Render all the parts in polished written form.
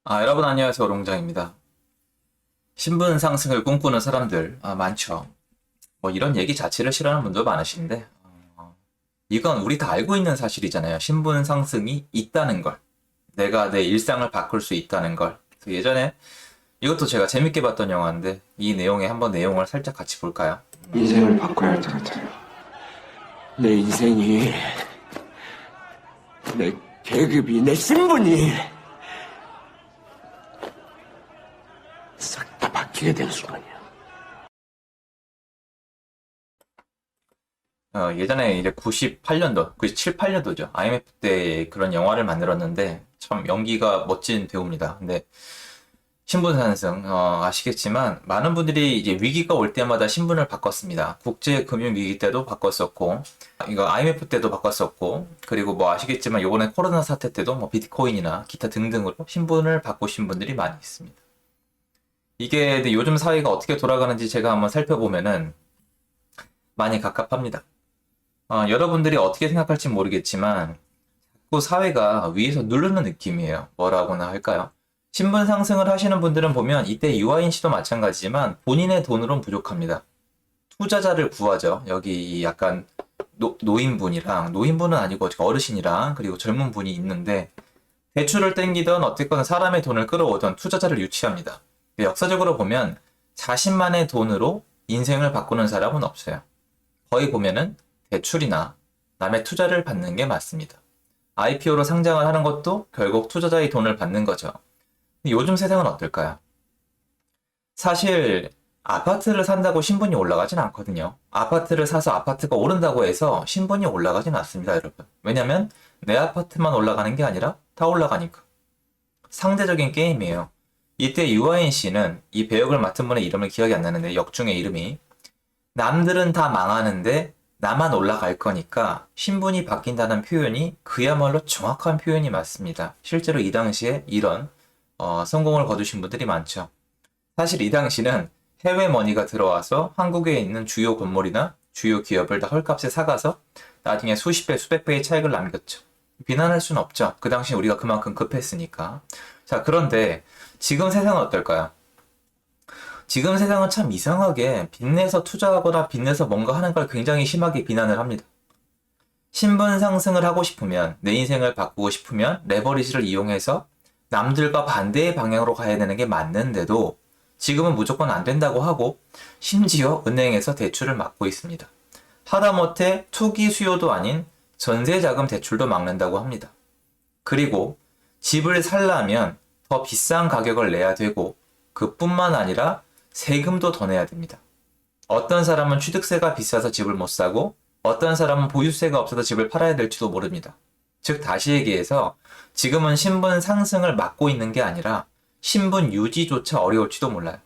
여러분 안녕하세요. 롱장입니다. 신분 상승을 꿈꾸는 사람들 많죠. 뭐 이런 얘기 자체를 싫어하는 분도 많으신데 이건 우리 다 알고 있는 사실이잖아요. 신분 상승이 있다는 걸. 내가 내 일상을 바꿀 수 있다는 걸. 그래서 예전에 이것도 제가 재밌게 봤던 영화인데 이 내용에 한번 내용을 살짝 같이 볼까요? 인생을 바꿔야 할 것 같아요. 내 인생이, 내 계급이, 내 신분이 싹 다 바뀌게 된 순간이야. 예전에 이제 98년도, 97, 8년도죠. IMF 때 그런 영화를 만들었는데 참 연기가 멋진 배우입니다. 근데 신분 상승, 아시겠지만, 많은 분들이 이제 위기가 올 때마다 신분을 바꿨습니다. 국제금융위기 때도 바꿨었고, 이거 IMF 때도 바꿨었고, 그리고 뭐 아시겠지만, 요번에 코로나 사태 때도 뭐 비트코인이나 기타 등등으로 신분을 바꾸신 분들이 많이 있습니다. 이게 근데 요즘 사회가 어떻게 돌아가는지 제가 한번 살펴보면은 많이 갑갑합니다. 여러분들이 어떻게 생각할지 모르겠지만, 자꾸 사회가 위에서 누르는 느낌이에요. 뭐라고나 할까요? 신분 상승을 하시는 분들은 보면 이때 유아인 씨도 마찬가지지만 본인의 돈으로는 부족합니다. 투자자를 구하죠. 여기 약간 노인분은 아니고 어르신이랑 그리고 젊은 분이 있는데 대출을 땡기던 어쨌거나 사람의 돈을 끌어오던 투자자를 유치합니다. 역사적으로 보면 자신만의 돈으로 인생을 바꾸는 사람은 없어요. 거의 보면은 대출이나 남의 투자를 받는 게 맞습니다. IPO로 상장을 하는 것도 결국 투자자의 돈을 받는 거죠. 요즘 세상은 어떨까요? 사실 아파트를 산다고 신분이 올라가진 않거든요. 아파트를 사서 아파트가 오른다고 해서 신분이 올라가진 않습니다, 여러분. 왜냐면 내 아파트만 올라가는 게 아니라 다 올라가니까. 상대적인 게임이에요. 이때 유아인 씨는 이 배역을 맡은 분의 이름을 기억이 안 나는데 역중의 이름이 남들은 다 망하는데 나만 올라갈 거니까 신분이 바뀐다는 표현이 그야말로 정확한 표현이 맞습니다. 실제로 이 당시에 이런 성공을 거두신 분들이 많죠. 사실 이 당시는 해외 머니가 들어와서 한국에 있는 주요 건물이나 주요 기업을 다 헐값에 사가서 나중에 수십 배, 수백 배의 차익을 남겼죠. 비난할 수는 없죠. 그 당시 우리가 그만큼 급했으니까. 자, 그런데 지금 세상은 어떨까요? 지금 세상은 참 이상하게 빚내서 투자하거나 빚내서 뭔가 하는 걸 굉장히 심하게 비난을 합니다. 신분 상승을 하고 싶으면, 내 인생을 바꾸고 싶으면 레버리지를 이용해서 남들과 반대의 방향으로 가야 되는 게 맞는데도 지금은 무조건 안 된다고 하고 심지어 은행에서 대출을 막고 있습니다. 하다못해 투기 수요도 아닌 전세자금 대출도 막는다고 합니다. 그리고 집을 살려면 더 비싼 가격을 내야 되고 그뿐만 아니라 세금도 더 내야 됩니다. 어떤 사람은 취득세가 비싸서 집을 못 사고 어떤 사람은 보유세가 없어서 집을 팔아야 될지도 모릅니다. 즉 다시 얘기해서 지금은 신분 상승을 막고 있는 게 아니라 신분 유지조차 어려울지도 몰라요.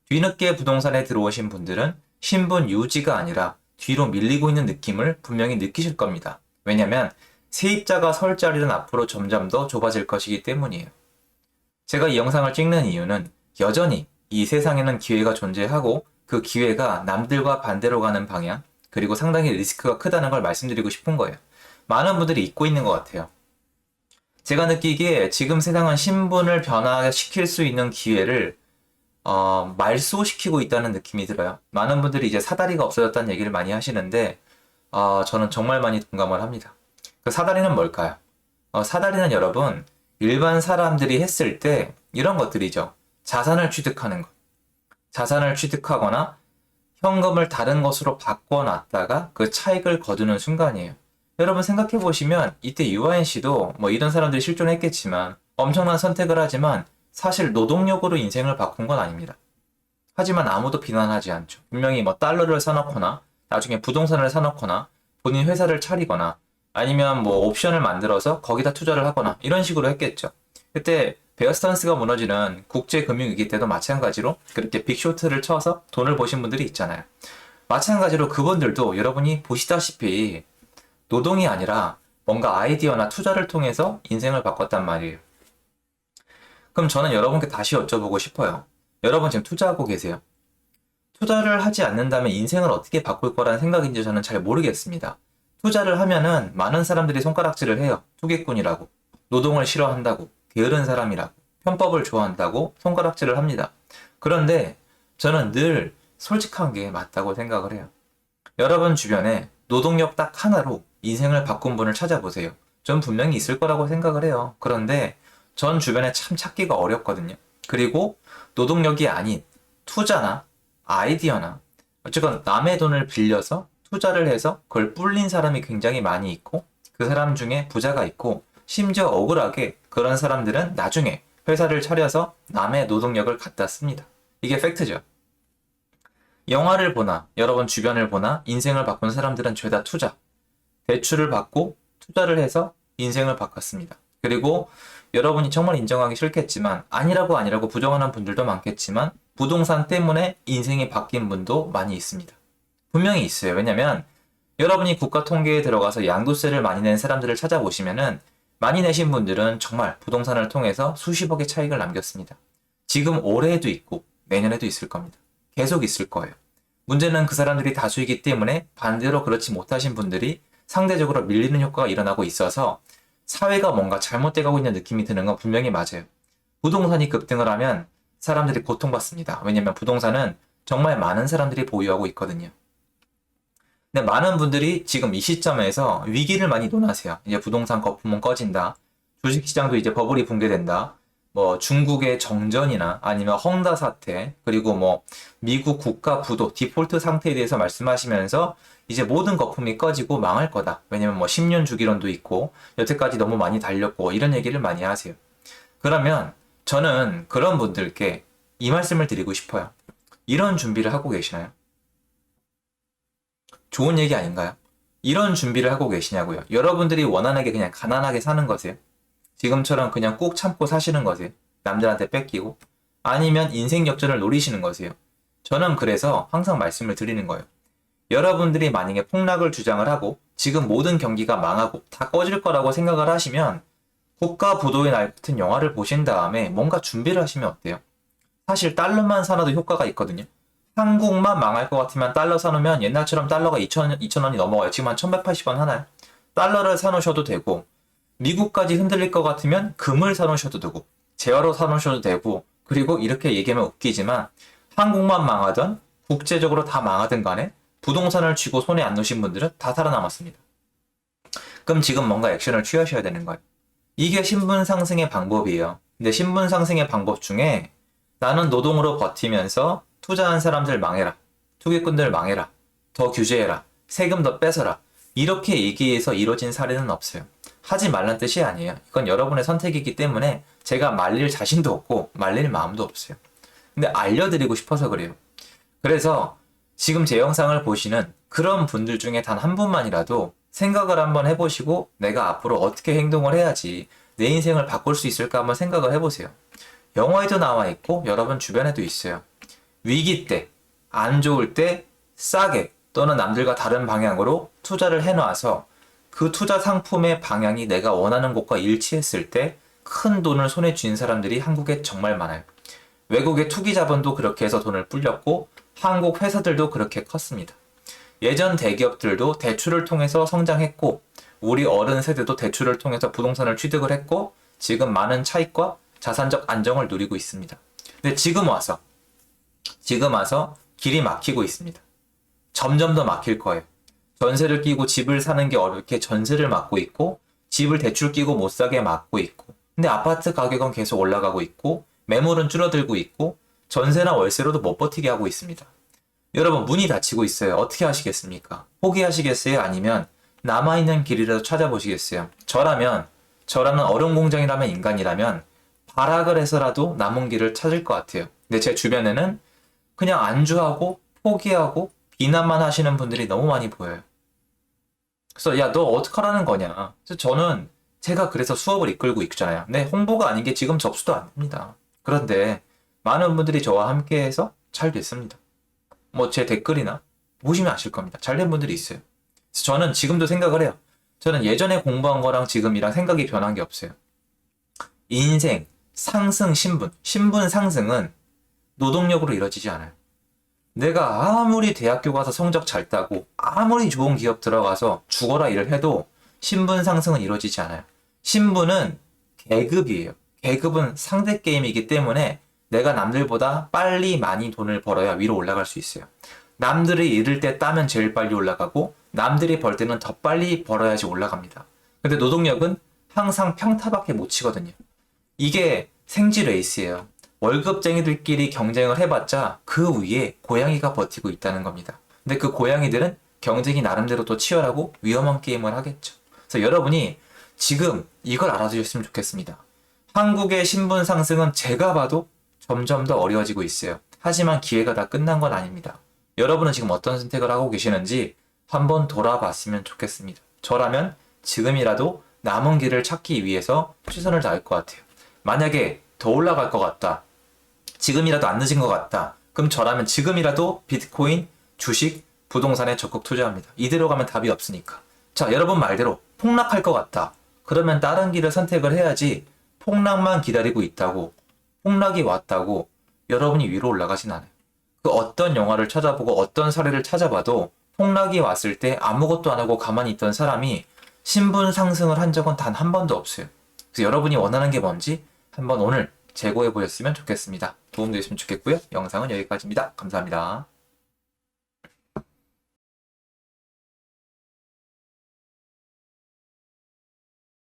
뒤늦게 부동산에 들어오신 분들은 신분 유지가 아니라 뒤로 밀리고 있는 느낌을 분명히 느끼실 겁니다. 왜냐면 세입자가 설 자리는 앞으로 점점 더 좁아질 것이기 때문이에요. 제가 이 영상을 찍는 이유는 여전히 이 세상에는 기회가 존재하고 그 기회가 남들과 반대로 가는 방향 그리고 상당히 리스크가 크다는 걸 말씀드리고 싶은 거예요. 많은 분들이 잊고 있는 것 같아요. 제가 느끼기에 지금 세상은 신분을 변화시킬 수 있는 기회를 말소시키고 있다는 느낌이 들어요. 많은 분들이 이제 사다리가 없어졌다는 얘기를 많이 하시는데 저는 정말 많이 동감을 합니다. 그 사다리는 뭘까요? 사다리는 여러분 일반 사람들이 했을 때 이런 것들이죠. 자산을 취득하는 것. 자산을 취득하거나 현금을 다른 것으로 바꿔놨다가 그 차익을 거두는 순간이에요. 여러분 생각해 보시면 이때 유아인 씨도 뭐 이런 사람들이 실존했겠지만 엄청난 선택을 하지만 사실 노동력으로 인생을 바꾼 건 아닙니다. 하지만 아무도 비난하지 않죠. 분명히 뭐 달러를 사놓거나 나중에 부동산을 사놓거나 본인 회사를 차리거나 아니면 뭐 옵션을 만들어서 거기다 투자를 하거나 이런 식으로 했겠죠. 그때 베어스탄스가 무너지는 국제금융위기 때도 마찬가지로 그렇게 빅쇼트를 쳐서 돈을 버신 분들이 있잖아요. 마찬가지로 그분들도 여러분이 보시다시피 노동이 아니라 뭔가 아이디어나 투자를 통해서 인생을 바꿨단 말이에요. 그럼 저는 여러분께 다시 여쭤보고 싶어요. 여러분 지금 투자하고 계세요? 투자를 하지 않는다면 인생을 어떻게 바꿀 거라는 생각인지 저는 잘 모르겠습니다. 투자를 하면은 많은 사람들이 손가락질을 해요. 투기꾼이라고. 노동을 싫어한다고. 게으른 사람이라고. 편법을 좋아한다고 손가락질을 합니다. 그런데 저는 늘 솔직한 게 맞다고 생각을 해요. 여러분 주변에 노동력 딱 하나로 인생을 바꾼 분을 찾아보세요. 전 분명히 있을 거라고 생각을 해요. 그런데 전 주변에 참 찾기가 어렵거든요. 그리고 노동력이 아닌 투자나 아이디어나 어쨌건 남의 돈을 빌려서 투자를 해서 그걸 불린 사람이 굉장히 많이 있고 그 사람 중에 부자가 있고 심지어 억울하게 그런 사람들은 나중에 회사를 차려서 남의 노동력을 갖다 씁니다. 이게 팩트죠. 영화를 보나 여러분 주변을 보나 인생을 바꾼 사람들은 죄다 투자. 대출을 받고 투자를 해서 인생을 바꿨습니다. 그리고 여러분이 정말 인정하기 싫겠지만 아니라고 부정하는 분들도 많겠지만 부동산 때문에 인생이 바뀐 분도 많이 있습니다. 분명히 있어요. 왜냐면 여러분이 국가 통계에 들어가서 양도세를 많이 낸 사람들을 찾아보시면은 많이 내신 분들은 정말 부동산을 통해서 수십억의 차익을 남겼습니다. 지금 올해에도 있고 내년에도 있을 겁니다. 계속 있을 거예요. 문제는 그 사람들이 다수이기 때문에 반대로 그렇지 못하신 분들이 상대적으로 밀리는 효과가 일어나고 있어서 사회가 뭔가 잘못돼 가고 있는 느낌이 드는 건 분명히 맞아요. 부동산이 급등을 하면 사람들이 고통받습니다. 왜냐면 부동산은 정말 많은 사람들이 보유하고 있거든요. 근데 많은 분들이 지금 이 시점에서 위기를 많이 논하세요. 이제 부동산 거품은 꺼진다. 주식시장도 이제 버블이 붕괴된다. 뭐 중국의 정전이나 아니면 헝다 사태 그리고 뭐 미국 국가 부도 디폴트 상태에 대해서 말씀하시면서 이제 모든 거품이 꺼지고 망할 거다. 왜냐면 뭐 10년 주기론도 있고 여태까지 너무 많이 달렸고 이런 얘기를 많이 하세요. 그러면 저는 그런 분들께 이 말씀을 드리고 싶어요. 이런 준비를 하고 계시나요? 좋은 얘기 아닌가요? 이런 준비를 하고 계시냐고요. 여러분들이 원하게 그냥 가난하게 사는 거세요? 지금처럼 그냥 꾹 참고 사시는 거세요? 남들한테 뺏기고? 아니면 인생 역전을 노리시는 거세요? 저는 그래서 항상 말씀을 드리는 거예요. 여러분들이 만약에 폭락을 주장을 하고 지금 모든 경기가 망하고 다 꺼질 거라고 생각을 하시면 국가 부도의 날 같은 영화를 보신 다음에 뭔가 준비를 하시면 어때요? 사실 달러만 사놔도 효과가 있거든요. 한국만 망할 것 같으면 달러 사놓으면 옛날처럼 달러가 2,000원이 넘어가요. 지금 한 1,180원 하나요? 달러를 사놓으셔도 되고 미국까지 흔들릴 것 같으면 금을 사놓으셔도 되고 재화로 사놓으셔도 되고 그리고 이렇게 얘기하면 웃기지만 한국만 망하던 국제적으로 다 망하든 간에 부동산을 쥐고 손에 안 놓으신 분들은 다 살아남았습니다. 그럼 지금 뭔가 액션을 취하셔야 되는 거예요. 이게 신분 상승의 방법이에요. 근데 신분 상승의 방법 중에 나는 노동으로 버티면서 투자한 사람들 망해라. 투기꾼들 망해라. 더 규제해라. 세금 더 뺏어라. 이렇게 얘기해서 이루어진 사례는 없어요. 하지 말란 뜻이 아니에요. 이건 여러분의 선택이기 때문에 제가 말릴 자신도 없고 말릴 마음도 없어요. 근데 알려드리고 싶어서 그래요. 그래서 지금 제 영상을 보시는 그런 분들 중에 단 한 분만이라도 생각을 한번 해보시고 내가 앞으로 어떻게 행동을 해야지 내 인생을 바꿀 수 있을까 한번 생각을 해보세요. 영화에도 나와 있고 여러분 주변에도 있어요. 위기 때, 안 좋을 때 싸게 또는 남들과 다른 방향으로 투자를 해놔서 그 투자 상품의 방향이 내가 원하는 곳과 일치했을 때 큰 돈을 손에 쥔 사람들이 한국에 정말 많아요. 외국의 투기 자본도 그렇게 해서 돈을 불렸고 한국 회사들도 그렇게 컸습니다. 예전 대기업들도 대출을 통해서 성장했고 우리 어른 세대도 대출을 통해서 부동산을 취득을 했고 지금 많은 차익과 자산적 안정을 누리고 있습니다. 근데 지금 와서 길이 막히고 있습니다. 점점 더 막힐 거예요. 전세를 끼고 집을 사는 게 어렵게 전세를 막고 있고 집을 대출 끼고 못 사게 막고 있고 근데 아파트 가격은 계속 올라가고 있고 매물은 줄어들고 있고 전세나 월세로도 못 버티게 하고 있습니다. 여러분 문이 닫히고 있어요. 어떻게 하시겠습니까? 포기하시겠어요? 아니면 남아있는 길이라도 찾아보시겠어요? 저라는 얼음공장이라면 인간이라면 발악을 해서라도 남은 길을 찾을 것 같아요. 근데 제 주변에는 그냥 안주하고 포기하고 비난만 하시는 분들이 너무 많이 보여요. 그래서 야 너 어떡하라는 거냐. 그래서 제가 그래서 수업을 이끌고 있잖아요. 근데 홍보가 아닌 게 지금 접수도 안 됩니다. 그런데 많은 분들이 저와 함께해서 잘 됐습니다. 뭐 제 댓글이나 보시면 아실 겁니다. 잘 된 분들이 있어요. 그래서 저는 지금도 생각을 해요. 저는 예전에 공부한 거랑 지금이랑 생각이 변한 게 없어요. 인생, 상승, 신분 상승은 노동력으로 이루어지지 않아요. 내가 아무리 대학교 가서 성적 잘 따고 아무리 좋은 기업 들어가서 죽어라 일을 해도 신분 상승은 이루어지지 않아요. 신분은 계급이에요. 계급은 상대 게임이기 때문에 내가 남들보다 빨리 많이 돈을 벌어야 위로 올라갈 수 있어요. 남들이 잃을 때 따면 제일 빨리 올라가고 남들이 벌 때는 더 빨리 벌어야지 올라갑니다. 근데 노동력은 항상 평타밖에 못 치거든요. 이게 생지 레이스예요. 월급쟁이들끼리 경쟁을 해봤자 그 위에 고양이가 버티고 있다는 겁니다. 근데 그 고양이들은 경쟁이 나름대로 또 치열하고 위험한 게임을 하겠죠. 그래서 여러분이 지금 이걸 알아두셨으면 좋겠습니다. 한국의 신분 상승은 제가 봐도 점점 더 어려워지고 있어요. 하지만 기회가 다 끝난 건 아닙니다. 여러분은 지금 어떤 선택을 하고 계시는지 한번 돌아봤으면 좋겠습니다. 저라면 지금이라도 남은 길을 찾기 위해서 최선을 다할 것 같아요. 만약에 더 올라갈 것 같다. 지금이라도 안 늦은 것 같다. 그럼 저라면 지금이라도 비트코인, 주식, 부동산에 적극 투자합니다. 이대로 가면 답이 없으니까. 자, 여러분 말대로 폭락할 것 같다. 그러면 다른 길을 선택을 해야지 폭락만 기다리고 있다고, 폭락이 왔다고 여러분이 위로 올라가진 않아요. 그 어떤 영화를 찾아보고 어떤 사례를 찾아봐도 폭락이 왔을 때 아무것도 안 하고 가만히 있던 사람이 신분 상승을 한 적은 단 한 번도 없어요. 그래서 여러분이 원하는 게 뭔지 한번 오늘 재고해 보셨으면 좋겠습니다. 도움되셨으면 좋겠고요. 영상은 여기까지입니다. 감사합니다.